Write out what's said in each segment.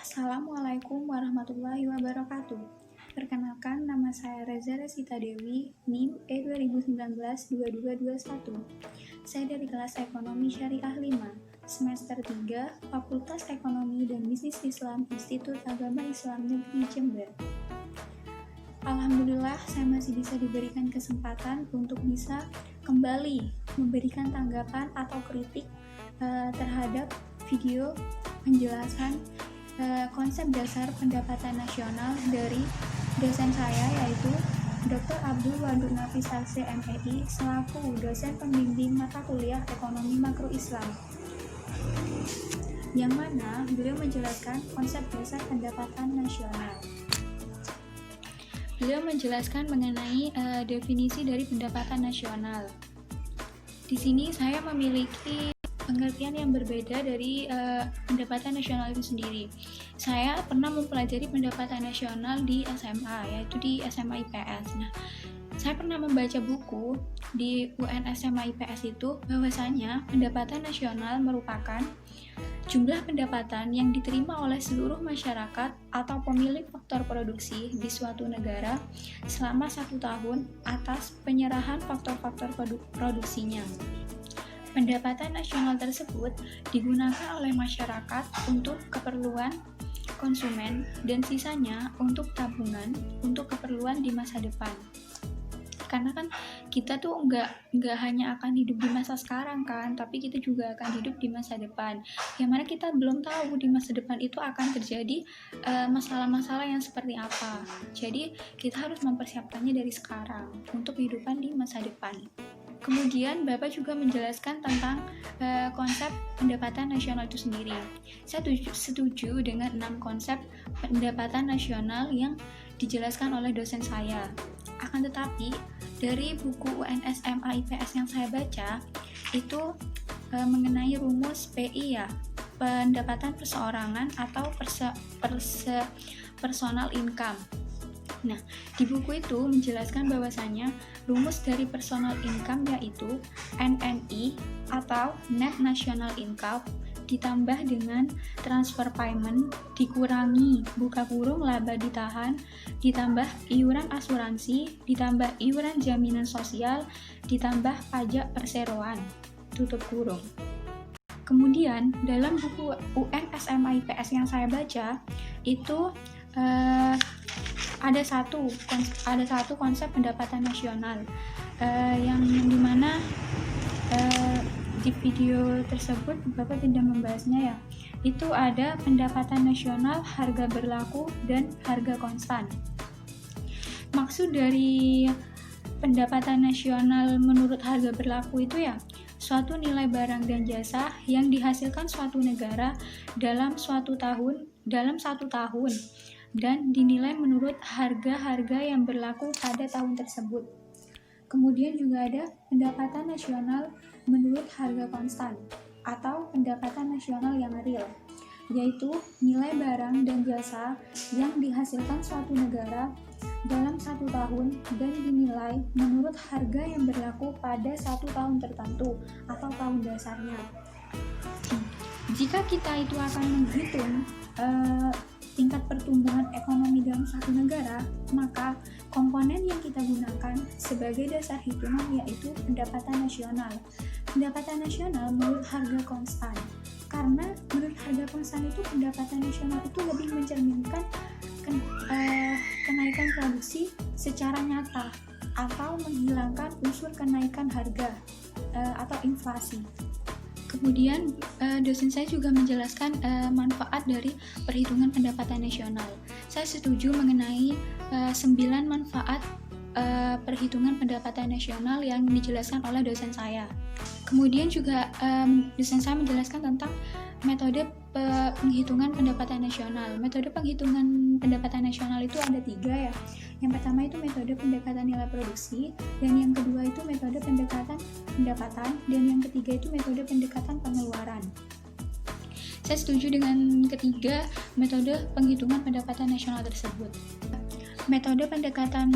Assalamualaikum warahmatullahi wabarakatuh. Perkenalkan, nama saya Reza Resita Dewi, NIM E2019-2221. Saya dari kelas Ekonomi Syariah 5, semester 3, Fakultas Ekonomi dan Bisnis Islam, Institut Agama Islam Negeri Jember. Alhamdulillah, saya masih bisa diberikan kesempatan untuk bisa kembali memberikan tanggapan atau kritik terhadap video penjelasan konsep dasar pendapatan nasional dari dosen saya, yaitu Dr. Abdul Wadud Nafis LC MEI selaku dosen pembimbing mata kuliah Ekonomi Makro Islam, yang mana beliau menjelaskan konsep dasar pendapatan nasional. Beliau menjelaskan mengenai definisi dari pendapatan nasional. Di sini saya memiliki pengertian yang berbeda dari pendapatan nasional itu sendiri. Saya pernah mempelajari pendapatan nasional di SMA, yaitu di SMA IPS. Nah, saya pernah membaca buku di UN SMA IPS itu bahwasanya pendapatan nasional merupakan jumlah pendapatan yang diterima oleh seluruh masyarakat atau pemilik faktor produksi di suatu negara selama 1 tahun atas penyerahan faktor-faktor produksinya. Pendapatan nasional tersebut digunakan oleh masyarakat untuk keperluan konsumen dan sisanya untuk tabungan untuk keperluan di masa depan. Karena kan kita tuh nggak hanya akan hidup di masa sekarang kan, tapi kita juga akan hidup di masa depan. Yang mana kita belum tahu di masa depan itu akan terjadi masalah-masalah yang seperti apa. Jadi kita harus mempersiapkannya dari sekarang untuk kehidupan di masa depan. Kemudian Bapak juga menjelaskan tentang konsep pendapatan nasional itu sendiri. Saya setuju dengan 6 konsep pendapatan nasional yang dijelaskan oleh dosen saya. Akan tetapi, dari buku UNS MA IPS yang saya baca, itu mengenai rumus PI ya, pendapatan perseorangan atau personal income. Nah, di buku itu menjelaskan bahwasanya rumus dari personal income yaitu NNI atau Net National Income ditambah dengan transfer payment dikurangi buka kurung laba ditahan ditambah iuran asuransi ditambah iuran jaminan sosial ditambah pajak perseroan tutup kurung. Kemudian dalam buku UN SMA IPS yang saya baca itu ada satu konsep pendapatan nasional yang dimana di video tersebut Bapak tidak membahasnya ya. Itu ada pendapatan nasional, harga berlaku, dan harga konstan. Maksud dari pendapatan nasional menurut harga berlaku itu ya, suatu nilai barang dan jasa yang dihasilkan suatu negara dalam satu tahun dan dinilai menurut harga-harga yang berlaku pada tahun tersebut. Kemudian juga ada pendapatan nasional menurut harga konstan atau pendapatan nasional yang real, yaitu nilai barang dan jasa yang dihasilkan suatu negara dalam 1 tahun dan dinilai menurut harga yang berlaku pada 1 tahun tertentu atau tahun dasarnya. Jika kita itu akan menghitung tingkat pertumbuhan ekonomi dalam satu negara, maka komponen yang kita gunakan sebagai dasar hitungan yaitu pendapatan nasional. Pendapatan nasional menurut harga konstan. Karena menurut harga konstan itu pendapatan nasional itu lebih mencerminkan kenaikan produksi secara nyata atau menghilangkan unsur kenaikan harga atau inflasi. Kemudian dosen saya juga menjelaskan manfaat dari perhitungan pendapatan nasional. Saya setuju mengenai 9 manfaat perhitungan pendapatan nasional yang dijelaskan oleh dosen saya. Kemudian juga dosen saya menjelaskan tentang metode penghitungan pendapatan nasional. Metode penghitungan pendapatan nasional itu ada 3 ya. Yang pertama itu metode pendekatan nilai produksi, dan yang kedua itu metode pendekatan pendapatan, dan yang ketiga itu metode pendekatan pengeluaran. Saya setuju dengan ketiga metode penghitungan pendapatan nasional tersebut. Metode pendekatan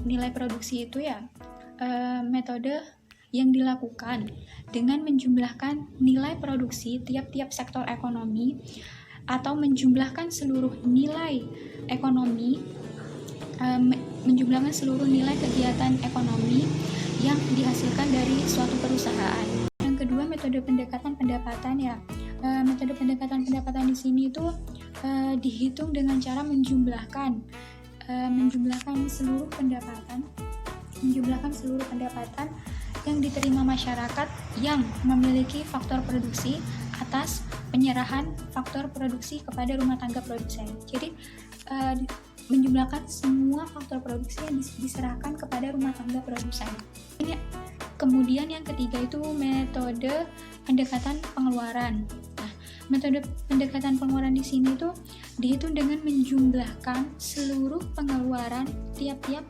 nilai produksi itu ya metode yang dilakukan dengan menjumlahkan nilai produksi tiap-tiap sektor ekonomi atau menjumlahkan seluruh nilai ekonomi, menjumlahkan seluruh nilai kegiatan ekonomi yang dihasilkan dari suatu perusahaan. Yang kedua, metode pendekatan pendapatan ya. Metode pendekatan pendapatan di sini itu dihitung dengan cara menjumlahkan seluruh pendapatan yang diterima masyarakat yang memiliki faktor produksi atas penyerahan faktor produksi kepada rumah tangga produsen. Jadi menjumlahkan semua faktor produksi yang diserahkan kepada rumah tangga produsen. Kemudian yang ketiga itu metode pendekatan pengeluaran. Nah, metode pendekatan pengeluaran di sini tuh dihitung dengan menjumlahkan seluruh pengeluaran tiap-tiap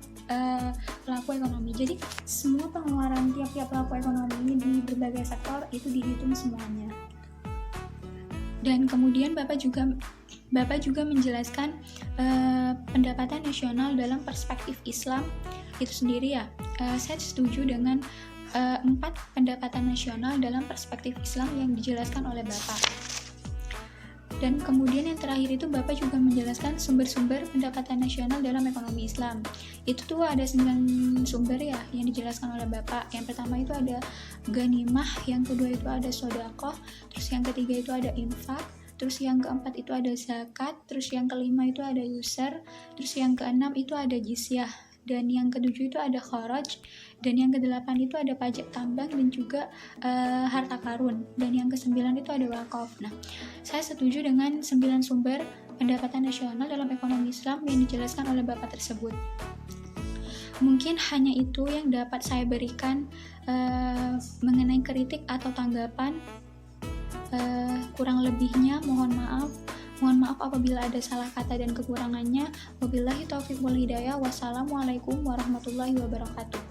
pelaku ekonomi. Jadi semua pengeluaran tiap-tiap pelaku ekonomi di berbagai sektor itu dihitung semuanya. Dan kemudian Bapak juga menjelaskan pendapatan nasional dalam perspektif Islam itu sendiri ya. Saya setuju dengan 4 pendapatan nasional dalam perspektif Islam yang dijelaskan oleh Bapak. Dan kemudian yang terakhir itu Bapak juga menjelaskan sumber-sumber pendapatan nasional dalam ekonomi Islam. Itu tuh ada 9 sumber ya yang dijelaskan oleh Bapak. Yang pertama itu ada ghanimah, yang kedua itu ada sedekah, terus yang ketiga itu ada infak, terus yang keempat itu ada zakat, terus yang kelima itu ada yusr, terus yang keenam itu ada jizyah, dan yang ketujuh itu ada kharaj, dan yang kedelapan itu ada pajak tambang dan juga harta karun, dan yang kesembilan itu ada wakaf. Nah, saya setuju dengan 9 sumber pendapatan nasional dalam ekonomi Islam yang dijelaskan oleh Bapak tersebut. Mungkin hanya itu yang dapat saya berikan mengenai kritik atau tanggapan. Kurang lebihnya mohon maaf apabila ada salah kata dan kekurangannya. Wabillahi taufiq wal hidayah. Wassalamualaikum warahmatullahi wabarakatuh.